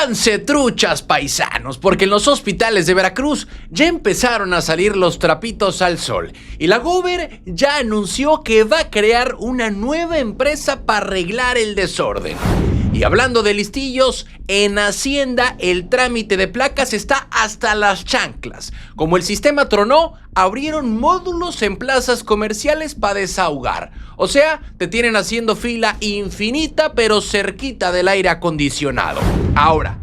Pónganse truchas, paisanos, porque en los hospitales de Veracruz ya empezaron a salir los trapitos al sol y la Gober ya anunció que va a crear una nueva empresa para arreglar el desorden. Y hablando de listillos, en Hacienda el trámite de placas está hasta las chanclas. Como el sistema tronó, abrieron módulos en plazas comerciales para desahogar. O sea, te tienen haciendo fila infinita pero cerquita del aire acondicionado. Ahora,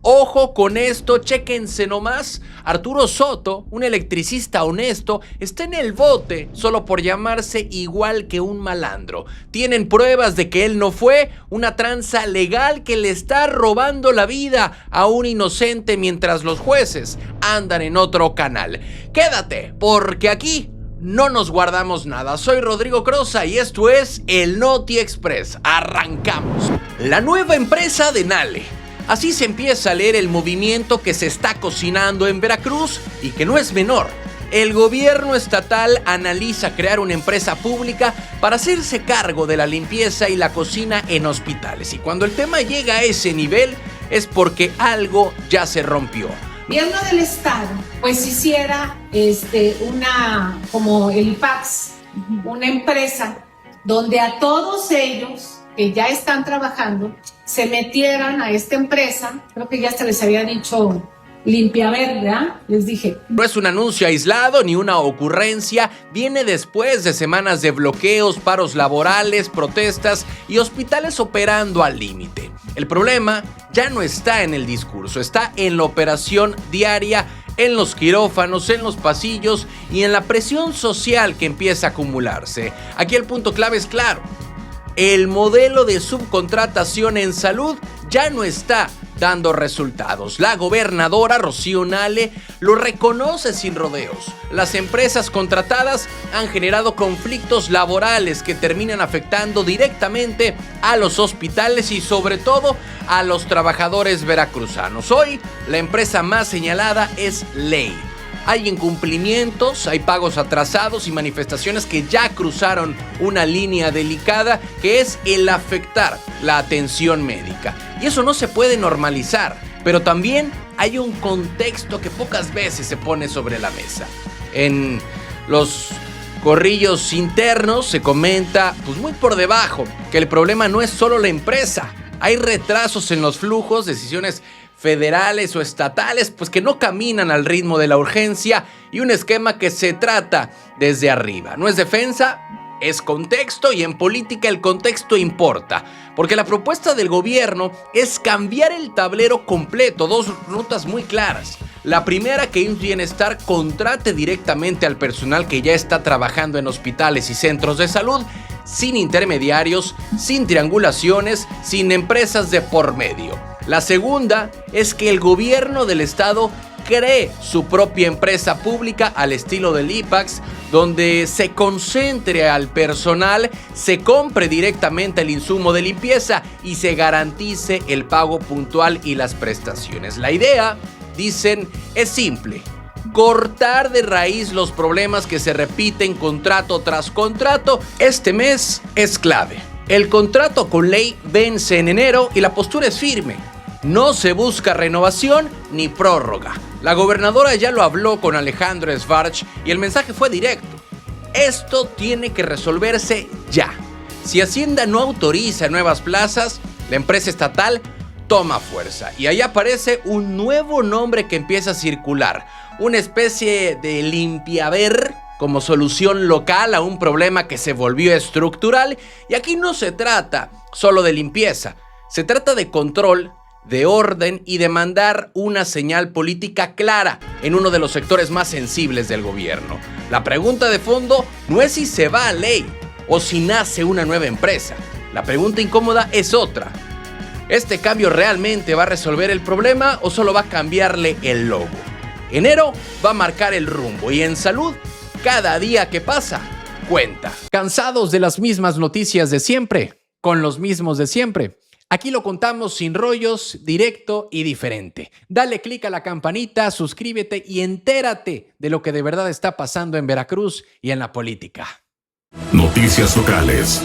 ojo con esto, chéquense nomás. Arturo Soto, un electricista honesto, está en el bote solo por llamarse igual que un malandro. Tienen pruebas de que él no fue, una tranza legal que le está robando la vida a un inocente mientras los jueces andan en otro canal. Quédate, porque aquí no nos guardamos nada. Soy Rodrigo Crosa y esto es el Noti Express. Arrancamos. La nueva empresa de Nale. Así se empieza a leer el movimiento que se está cocinando en Veracruz y que no es menor. El gobierno estatal analiza crear una empresa pública para hacerse cargo de la limpieza y la cocina en hospitales. Y cuando el tema llega a ese nivel es porque algo ya se rompió. El gobierno del estado pues hiciera como el IPAX, una empresa donde a todos ellos que ya están trabajando se metieran a esta empresa. Creo que ya hasta les había dicho Limpiaver, ¿verdad? Les dije. No es un anuncio aislado ni una ocurrencia, viene después de semanas de bloqueos, paros laborales, protestas y hospitales operando al límite. El problema ya no está en el discurso, está en la operación diaria, en los quirófanos, en los pasillos y en la presión social que empieza a acumularse. Aquí el punto clave es claro. El modelo de subcontratación en salud ya no está dando resultados. La gobernadora Rocío Nale lo reconoce sin rodeos. Las empresas contratadas han generado conflictos laborales que terminan afectando directamente a los hospitales y sobre todo a los trabajadores veracruzanos. Hoy la empresa más señalada es Ley. Hay incumplimientos, hay pagos atrasados y manifestaciones que ya cruzaron una línea delicada que es el afectar la atención médica. Y eso no se puede normalizar, pero también hay un contexto que pocas veces se pone sobre la mesa. En los corrillos internos se comenta, pues muy por debajo, que el problema no es solo la empresa. Hay retrasos en los flujos, decisiones federales o estatales, pues que no caminan al ritmo de la urgencia y un esquema que se trata desde arriba. No es defensa, es contexto y en política el contexto importa, porque la propuesta del gobierno es cambiar el tablero completo, dos rutas muy claras. La primera, que IMSS Bienestar contrate directamente al personal que ya está trabajando en hospitales y centros de salud, sin intermediarios, sin triangulaciones, sin empresas de por medio. La segunda es que el gobierno del estado cree su propia empresa pública al estilo del IPAX, donde se concentre al personal, se compre directamente el insumo de limpieza y se garantice el pago puntual y las prestaciones. La idea, dicen, es simple: cortar de raíz los problemas que se repiten contrato tras contrato. Este mes es clave. El contrato con Ley vence en enero y la postura es firme. No se busca renovación ni prórroga. La gobernadora ya lo habló con Alejandro Schvartz y el mensaje fue directo. Esto tiene que resolverse ya. Si Hacienda no autoriza nuevas plazas, la empresa estatal toma fuerza. Y ahí aparece un nuevo nombre que empieza a circular. Una especie de Limpiaver como solución local a un problema que se volvió estructural. Y aquí no se trata solo de limpieza. Se trata de control, de orden y de mandar una señal política clara en uno de los sectores más sensibles del gobierno. La pregunta de fondo no es si se va a Ley o si nace una nueva empresa. La pregunta incómoda es otra. ¿Este cambio realmente va a resolver el problema o solo va a cambiarle el logo? Enero va a marcar el rumbo y en salud, cada día que pasa cuenta. ¿Cansados de las mismas noticias de siempre? ¿Con los mismos de siempre? Aquí lo contamos sin rollos, directo y diferente. Dale click a la campanita, suscríbete y entérate de lo que de verdad está pasando en Veracruz y en la política. Noticias locales.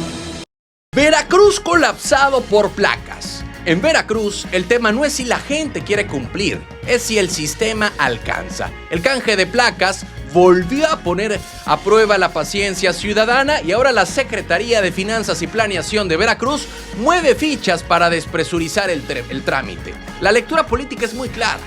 Veracruz colapsado por placas. En Veracruz, el tema no es si la gente quiere cumplir, es si el sistema alcanza. El canje de placas volvió a poner a prueba la paciencia ciudadana y ahora la Secretaría de Finanzas y Planeación de Veracruz mueve fichas para despresurizar el trámite. La lectura política es muy clara.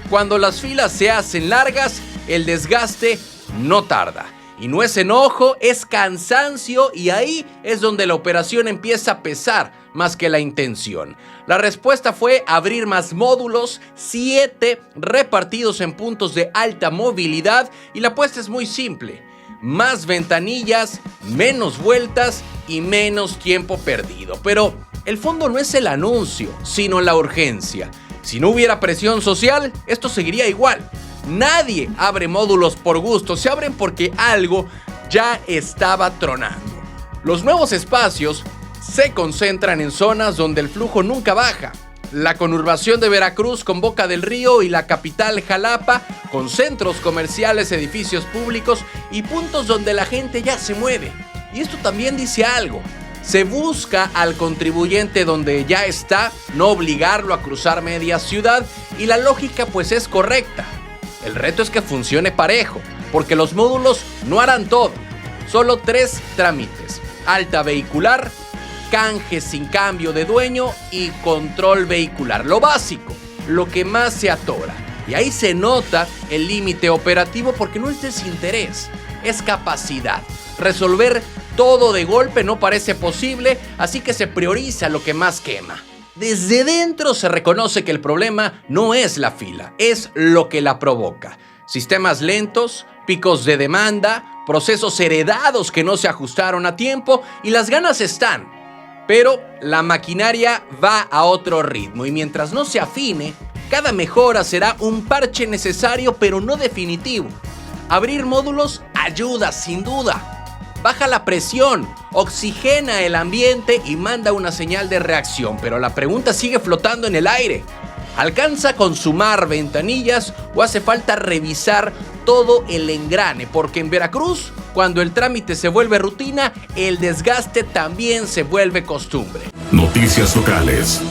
Cuando las filas se hacen largas, el desgaste no tarda. Y no es enojo, es cansancio, y ahí es donde la operación empieza a pesar más que la intención. La respuesta fue abrir más módulos, 7 repartidos en puntos de alta movilidad, y la apuesta es muy simple: más ventanillas, menos vueltas y menos tiempo perdido. Pero el fondo no es el anuncio, sino la urgencia. Si no hubiera presión social, esto seguiría igual. Nadie abre módulos por gusto, se abren porque algo ya estaba tronando. Los nuevos espacios se concentran en zonas donde el flujo nunca baja. La conurbación de Veracruz con Boca del Río y la capital Jalapa, con centros comerciales, edificios públicos y puntos donde la gente ya se mueve. Y esto también dice algo. Se busca al contribuyente donde ya está, no obligarlo a cruzar media ciudad, y la lógica pues es correcta. El reto es que funcione parejo, porque los módulos no harán todo. Solo 3 trámites: alta vehicular, canje sin cambio de dueño y control vehicular. Lo básico, lo que más se atora. Y ahí se nota el límite operativo, porque no es desinterés, es capacidad. Resolver todo de golpe no parece posible, así que se prioriza lo que más quema. Desde dentro se reconoce que el problema no es la fila, es lo que la provoca. Sistemas lentos, picos de demanda, procesos heredados que no se ajustaron a tiempo, y las ganas están. Pero la maquinaria va a otro ritmo, y mientras no se afine, cada mejora será un parche necesario pero no definitivo. Abrir módulos ayuda sin duda. Baja la presión, oxigena el ambiente y manda una señal de reacción, pero la pregunta sigue flotando en el aire. ¿Alcanza con sumar ventanillas o hace falta revisar todo el engrane? Porque en Veracruz, cuando el trámite se vuelve rutina, el desgaste también se vuelve costumbre. Noticias locales.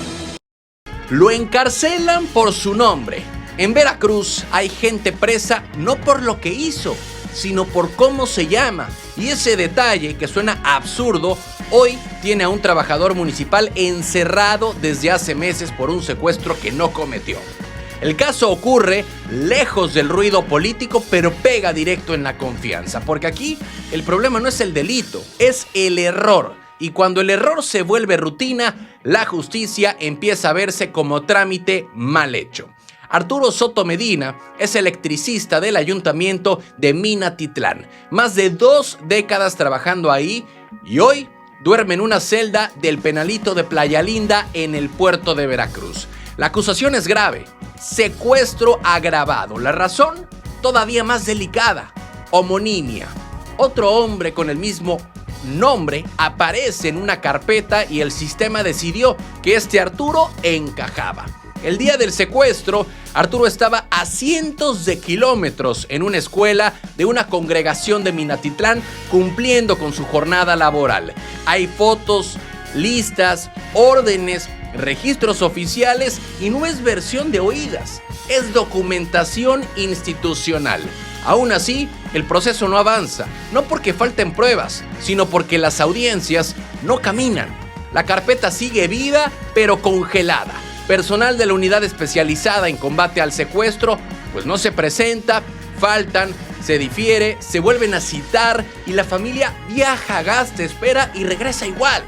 Lo encarcelan por su nombre. En Veracruz hay gente presa no por lo que hizo, sino por cómo se llama. Y ese detalle, que suena absurdo, hoy tiene a un trabajador municipal encerrado desde hace meses por un secuestro que no cometió. El caso ocurre lejos del ruido político, pero pega directo en la confianza, porque aquí el problema no es el delito, es el error. Y cuando el error se vuelve rutina, la justicia empieza a verse como trámite mal hecho. Arturo Soto Medina es electricista del ayuntamiento de Minatitlán. Más de 2 décadas trabajando ahí, y hoy duerme en una celda del penalito de Playa Linda en el puerto de Veracruz. La acusación es grave: secuestro agravado. La razón, todavía más delicada: homonimia. Otro hombre con el mismo nombre aparece en una carpeta y el sistema decidió que este Arturo encajaba. El día del secuestro, Arturo estaba a cientos de kilómetros en una escuela de una congregación de Minatitlán, cumpliendo con su jornada laboral. Hay fotos, listas, órdenes, registros oficiales, y no es versión de oídas, es documentación institucional. Aún así, el proceso no avanza, no porque falten pruebas, sino porque las audiencias no caminan. La carpeta sigue viva, pero congelada. Personal de la unidad especializada en combate al secuestro pues no se presenta, faltan, se difiere, se vuelven a citar, y la familia viaja, gasta, espera y regresa igual.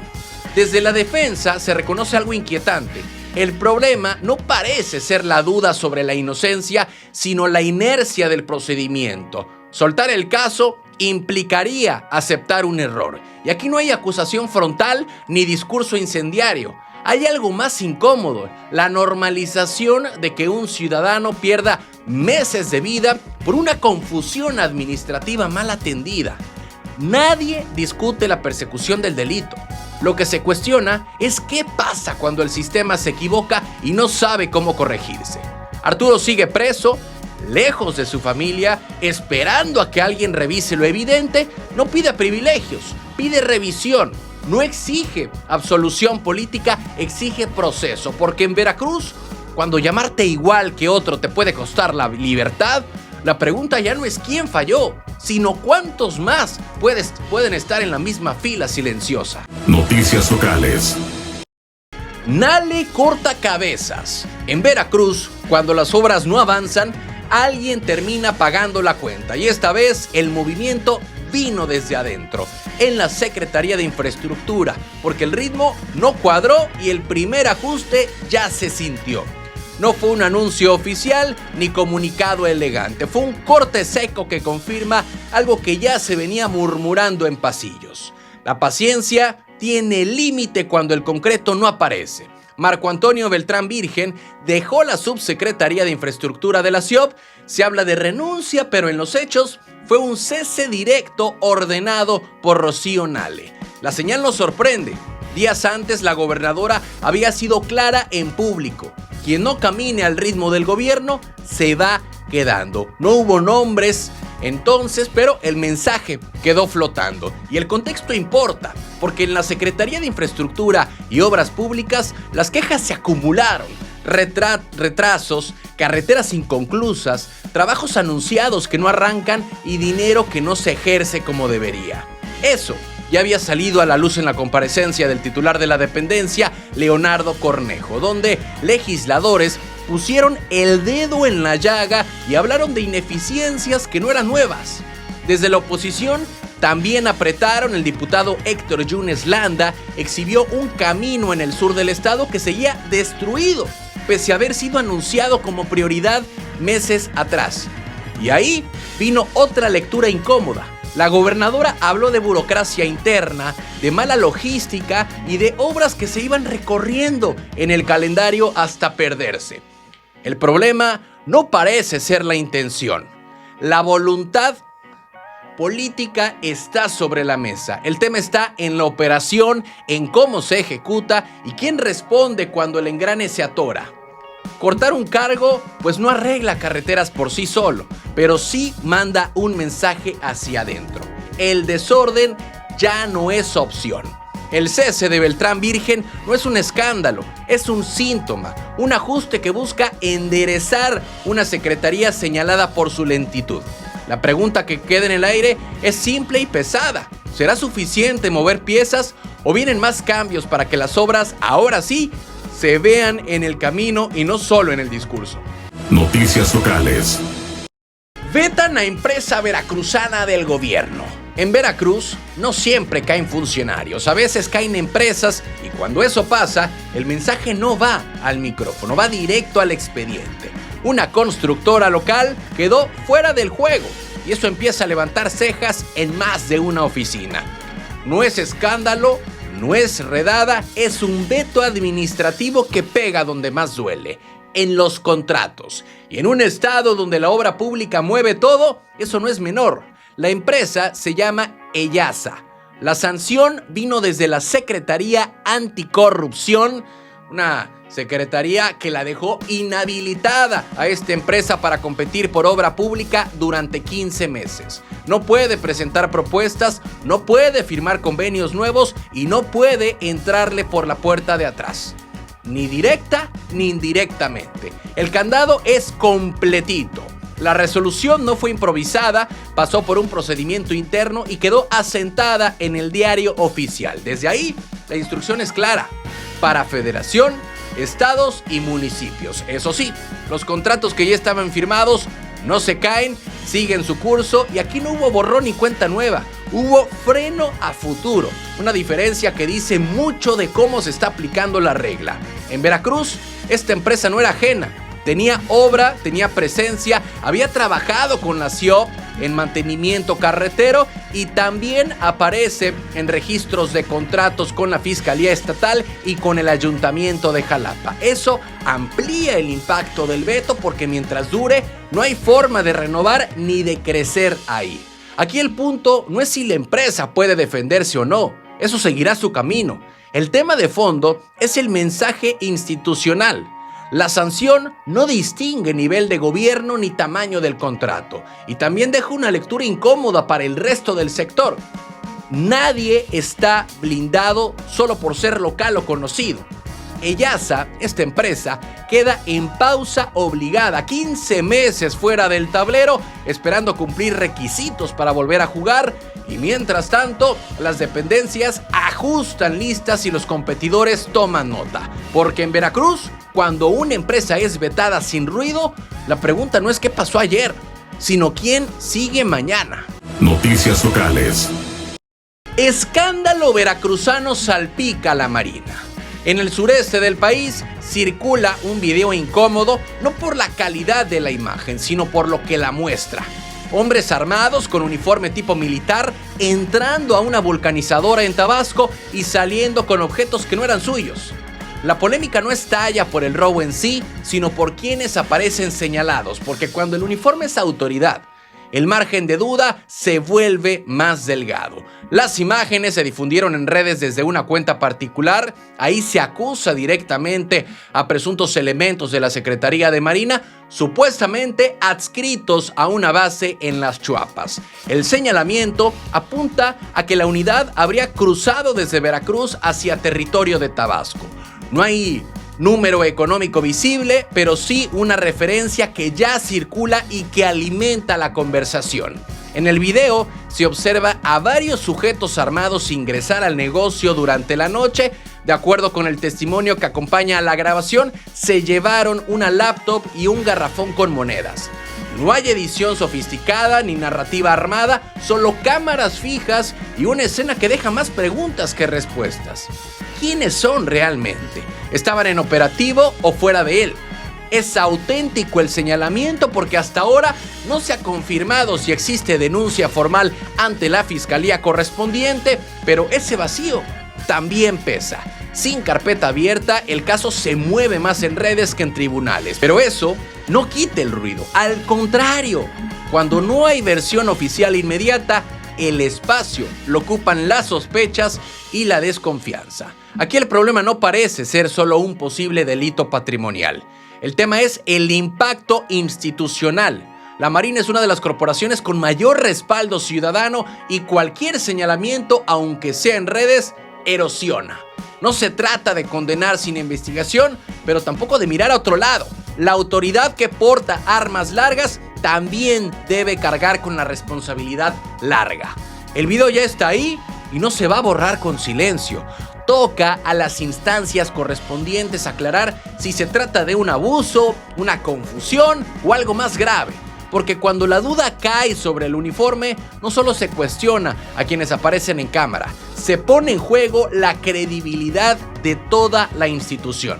Desde la defensa se reconoce algo inquietante: el problema no parece ser la duda sobre la inocencia, sino la inercia del procedimiento. Soltar el caso implicaría aceptar un error, y aquí no hay acusación frontal ni discurso incendiario. Hay algo más incómodo: la normalización de que un ciudadano pierda meses de vida por una confusión administrativa mal atendida. Nadie discute la persecución del delito. Lo que se cuestiona es qué pasa cuando el sistema se equivoca y no sabe cómo corregirse. Arturo sigue preso, lejos de su familia, esperando a que alguien revise lo evidente. No pide privilegios, pide revisión. no exige absolución política, exige proceso, porque en Veracruz, cuando llamarte igual que otro te puede costar la libertad, la pregunta ya no es quién falló, sino cuántos más pueden estar en la misma fila silenciosa. Noticias locales. Nale corta cabezas. En Veracruz, cuando las obras no avanzan, alguien termina pagando la cuenta. Y esta vez el movimiento vino desde adentro, en la Secretaría de Infraestructura, porque el ritmo no cuadró y el primer ajuste ya se sintió. No fue un anuncio oficial ni comunicado elegante, fue un corte seco que confirma algo que ya se venía murmurando en pasillos. La paciencia tiene límite cuando el concreto no aparece. Marco Antonio Beltrán Virgen dejó la subsecretaría de Infraestructura de la SIOP. Se habla de renuncia, pero en los hechos fue un cese directo ordenado por Rocío Nale. La señal nos sorprende. Días antes la gobernadora había sido clara en público. Quien no camine al ritmo del gobierno se va quedando. No hubo nombres entonces, pero el mensaje quedó flotando. Y el contexto importa, porque en la Secretaría de Infraestructura y Obras Públicas las quejas se acumularon. Retrasos, carreteras inconclusas, trabajos anunciados que no arrancan y dinero que no se ejerce como debería. Eso ya había salido a la luz en la comparecencia del titular de la dependencia, Leonardo Cornejo, donde legisladores pusieron el dedo en la llaga y hablaron de ineficiencias que no eran nuevas. Desde la oposición también apretaron. El diputado Héctor Yunes Landa exhibió un camino en el sur del estado que seguía destruido, pese a haber sido anunciado como prioridad meses atrás. Y ahí vino otra lectura incómoda. La gobernadora habló de burocracia interna, de mala logística y de obras que se iban recorriendo en el calendario hasta perderse. El problema no parece ser la intención. La voluntad política está sobre la mesa. El tema está en la operación, en cómo se ejecuta y quién responde cuando el engrane se atora. Cortar un cargo pues no arregla carreteras por sí solo, pero sí manda un mensaje hacia adentro. El desorden ya no es opción. El cese de Beltrán Virgen no es un escándalo, es un síntoma, un ajuste que busca enderezar una secretaría señalada por su lentitud. La pregunta que queda en el aire es simple y pesada. ¿Será suficiente mover piezas o vienen más cambios para que las obras ahora sí se vean en el camino y no solo en el discurso? Noticias locales. Vetan a empresa veracruzana del gobierno. En Veracruz no siempre caen funcionarios, a veces caen empresas y cuando eso pasa, el mensaje no va al micrófono, va directo al expediente. Una constructora local quedó fuera del juego y eso empieza a levantar cejas en más de una oficina. No es escándalo, no es redada, es un veto administrativo que pega donde más duele, en los contratos. Y en un estado donde la obra pública mueve todo, eso no es menor. La empresa se llama Eyasa. La sanción vino desde la Secretaría Anticorrupción, una secretaría que la dejó inhabilitada a esta empresa para competir por obra pública durante 15 meses. No puede presentar propuestas, no puede firmar convenios nuevos y no puede entrarle por la puerta de atrás. Ni directa ni indirectamente. El candado es completito. La resolución no fue improvisada, pasó por un procedimiento interno y quedó asentada en el diario oficial. Desde ahí, la instrucción es clara. Para Federación, estados y municipios. Eso sí, los contratos que ya estaban firmados no se caen, siguen su curso y aquí no hubo borrón ni cuenta nueva. Hubo freno a futuro, una diferencia que dice mucho de cómo se está aplicando la regla. En Veracruz, esta empresa no era ajena. Tenía obra, tenía presencia, había trabajado con la SIOP en mantenimiento carretero y también aparece en registros de contratos con la Fiscalía Estatal y con el Ayuntamiento de Jalapa. Eso amplía el impacto del veto porque mientras dure no hay forma de renovar ni de crecer ahí. Aquí el punto no es si la empresa puede defenderse o no, eso seguirá su camino. El tema de fondo es el mensaje institucional. La sanción no distingue nivel de gobierno ni tamaño del contrato y también deja una lectura incómoda para el resto del sector. Nadie está blindado solo por ser local o conocido. Eyasa, esta empresa, queda en pausa obligada, 15 meses fuera del tablero, esperando cumplir requisitos para volver a jugar. Y mientras tanto, las dependencias ajustan listas y los competidores toman nota. Porque en Veracruz, cuando una empresa es vetada sin ruido, la pregunta no es qué pasó ayer, sino quién sigue mañana. Noticias locales. Escándalo veracruzano salpica a la Marina. En el sureste del país circula un video incómodo, no por la calidad de la imagen, sino por lo que la muestra. Hombres armados con uniforme tipo militar entrando a una vulcanizadora en Tabasco y saliendo con objetos que no eran suyos. La polémica no estalla por el robo en sí, sino por quienes aparecen señalados, porque cuando el uniforme es autoridad, el margen de duda se vuelve más delgado. Las imágenes se difundieron en redes desde una cuenta particular. Ahí se acusa directamente a presuntos elementos de la Secretaría de Marina, supuestamente adscritos a una base en Las Chuapas. El señalamiento apunta a que la unidad habría cruzado desde Veracruz hacia territorio de Tabasco. No hay número económico visible, pero sí una referencia que ya circula y que alimenta la conversación. En el video se observa a varios sujetos armados ingresar al negocio durante la noche. De acuerdo con el testimonio que acompaña a la grabación, se llevaron una laptop y un garrafón con monedas. No hay edición sofisticada ni narrativa armada, solo cámaras fijas y una escena que deja más preguntas que respuestas. ¿Quiénes son realmente? ¿Estaban en operativo o fuera de él? Es auténtico el señalamiento porque hasta ahora no se ha confirmado si existe denuncia formal ante la fiscalía correspondiente, pero ese vacío también pesa. Sin carpeta abierta, el caso se mueve más en redes que en tribunales. Pero eso no quita el ruido. Al contrario, cuando no hay versión oficial inmediata, el espacio lo ocupan las sospechas y la desconfianza. Aquí el problema no parece ser solo un posible delito patrimonial. El tema es el impacto institucional. La Marina es una de las corporaciones con mayor respaldo ciudadano y cualquier señalamiento, aunque sea en redes, erosiona. No se trata de condenar sin investigación, pero tampoco de mirar a otro lado. La autoridad que porta armas largas también debe cargar con la responsabilidad larga. El video ya está ahí y no se va a borrar con silencio. Toca a las instancias correspondientes aclarar si se trata de un abuso, una confusión o algo más grave. Porque cuando la duda cae sobre el uniforme, no solo se cuestiona a quienes aparecen en cámara, se pone en juego la credibilidad de toda la institución.